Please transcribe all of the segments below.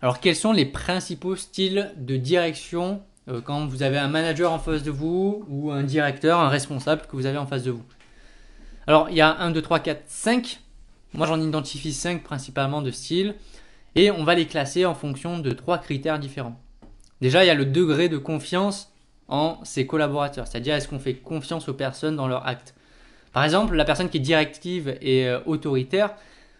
Alors, quels sont les principaux styles de direction quand vous avez un manager en face de vous ou un directeur, un responsable que vous avez en face de vous? Alors, il y a 1, 2, 3, 4, 5. Moi, j'en identifie 5 principalement de styles et on va les classer en fonction de 3 critères différents. Déjà, il y a le degré de confiance en ses collaborateurs, c'est-à-dire est-ce qu'on fait confiance aux personnes dans leurs actes. Par exemple, la personne qui est directive et autoritaire,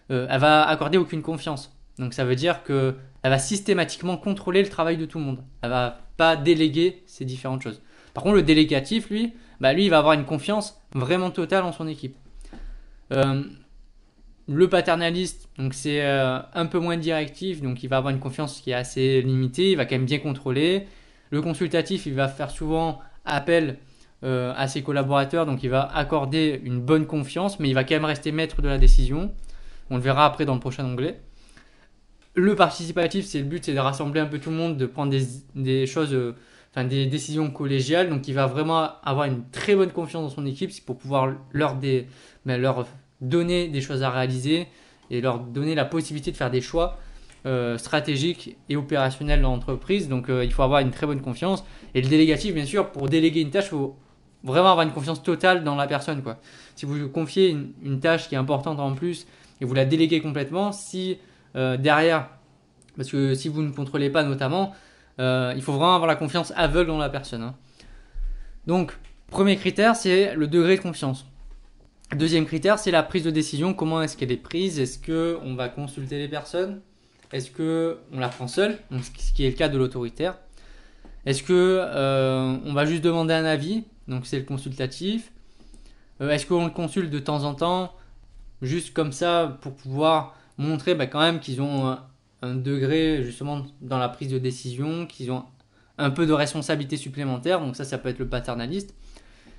elle va accorder aucune confiance. Donc ça veut dire qu'elle va systématiquement contrôler le travail de tout le monde. Elle va pas déléguer ces différentes choses. Par contre, le délégatif, lui, il va avoir une confiance vraiment totale en son équipe. Le paternaliste, donc c'est un peu moins directif, donc il va avoir une confiance qui est assez limitée, il va quand même bien contrôler. Le consultatif, il va faire souvent appel à ses collaborateurs, donc il va accorder une bonne confiance, mais il va quand même rester maître de la décision. On le verra après dans le prochain onglet. Le participatif, c'est le but, c'est de rassembler un peu tout le monde, de prendre des choses, des décisions collégiales. Donc, il va vraiment avoir une très bonne confiance dans son équipe, c'est pour pouvoir leur donner des choses à réaliser et leur donner la possibilité de faire des choix stratégiques et opérationnels dans l'entreprise. Donc, il faut avoir une très bonne confiance. Et le délégatif, bien sûr, pour déléguer une tâche, il faut vraiment avoir une confiance totale dans la personne, quoi. Si vous confiez une tâche qui est importante en plus et vous la déléguez complètement, si derrière, parce que si vous ne contrôlez pas notamment, il faut vraiment avoir la confiance aveugle dans la personne, hein. Donc, premier critère, c'est le degré de confiance. Deuxième critère, c'est la prise de décision. Comment est-ce qu'elle est prise? Est-ce qu'on va consulter les personnes? Est-ce qu'on la prend seule? Donc, ce qui est le cas de l'autoritaire. Est-ce qu'on va juste demander un avis? Donc, c'est le consultatif. Est-ce qu'on le consulte de temps en temps, juste comme ça, pour pouvoir montrer quand même qu'ils ont un degré justement dans la prise de décision, qu'ils ont un peu de responsabilité supplémentaire. Donc ça peut être le paternaliste.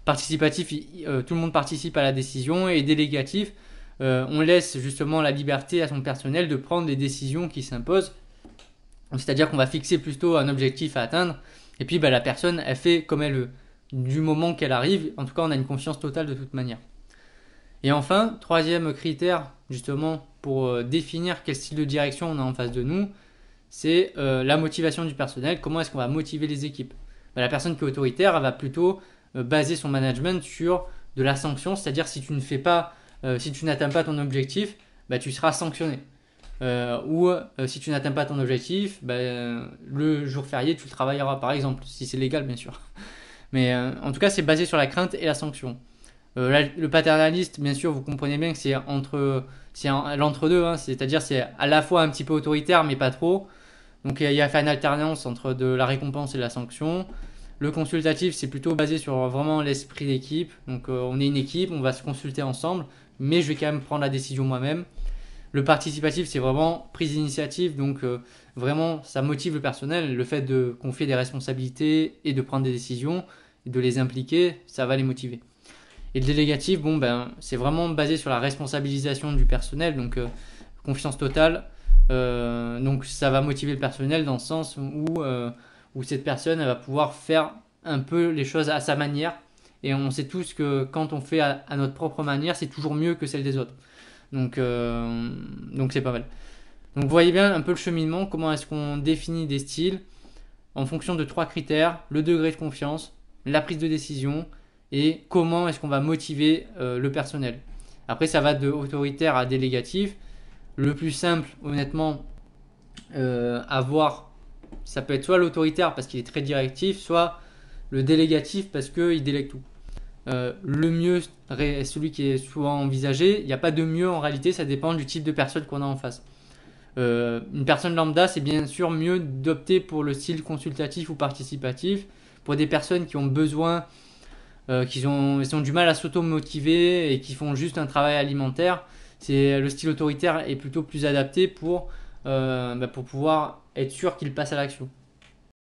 Participatif, tout le monde participe à la décision. Et délégatif, on laisse justement la liberté à son personnel de prendre les décisions qui s'imposent. C'est-à-dire qu'on va fixer plutôt un objectif à atteindre. Et puis la personne, elle fait comme elle veut. Du moment qu'elle arrive, en tout cas on a une confiance totale de toute manière. Et enfin, troisième critère justement pour définir quel style de direction on a en face de nous, c'est la motivation du personnel. Comment est-ce qu'on va motiver les équipes? La personne qui est autoritaire, elle va plutôt baser son management sur de la sanction, c'est-à-dire si tu ne fais pas, si tu n'atteins pas ton objectif, tu seras sanctionné. Ou si tu n'atteins pas ton objectif, le jour férié, tu le travailleras par exemple, si c'est légal bien sûr. Mais en tout cas, c'est basé sur la crainte et la sanction. Le paternaliste, bien sûr, vous comprenez bien que c'est l'entre-deux, hein, c'est-à-dire c'est à la fois un petit peu autoritaire, mais pas trop. Donc il y a fait une alternance entre de la récompense et de la sanction. Le consultatif, c'est plutôt basé sur vraiment l'esprit d'équipe. Donc on est une équipe, on va se consulter ensemble, mais je vais quand même prendre la décision moi-même. Le participatif, c'est vraiment prise d'initiative, donc vraiment ça motive le personnel, le fait de confier des responsabilités et de prendre des décisions, et de les impliquer, ça va les motiver. Et le délégatif, c'est vraiment basé sur la responsabilisation du personnel, donc confiance totale. Donc ça va motiver le personnel dans le sens où cette personne elle va pouvoir faire un peu les choses à sa manière. Et on sait tous que quand on fait à notre propre manière, c'est toujours mieux que celle des autres. Donc c'est pas mal. Donc vous voyez bien un peu le cheminement, comment est-ce qu'on définit des styles en fonction de 3 critères, le degré de confiance, la prise de décision et comment est-ce qu'on va motiver le personnel. Après ça va de autoritaire à délégatif. Le plus simple honnêtement à voir, ça peut être soit l'autoritaire parce qu'il est très directif, soit le délégatif parce qu'il délègue tout. Le mieux, celui qui est souvent envisagé, il n'y a pas de mieux en réalité, ça dépend du type de personne qu'on a en face. Une personne lambda, c'est bien sûr mieux d'opter pour le style consultatif ou participatif. Pour des personnes qui ont besoin, ils ont du mal à s'auto-motiver et qui font juste un travail alimentaire, le style autoritaire est plutôt plus adapté pour pouvoir être sûr qu'ils passent à l'action.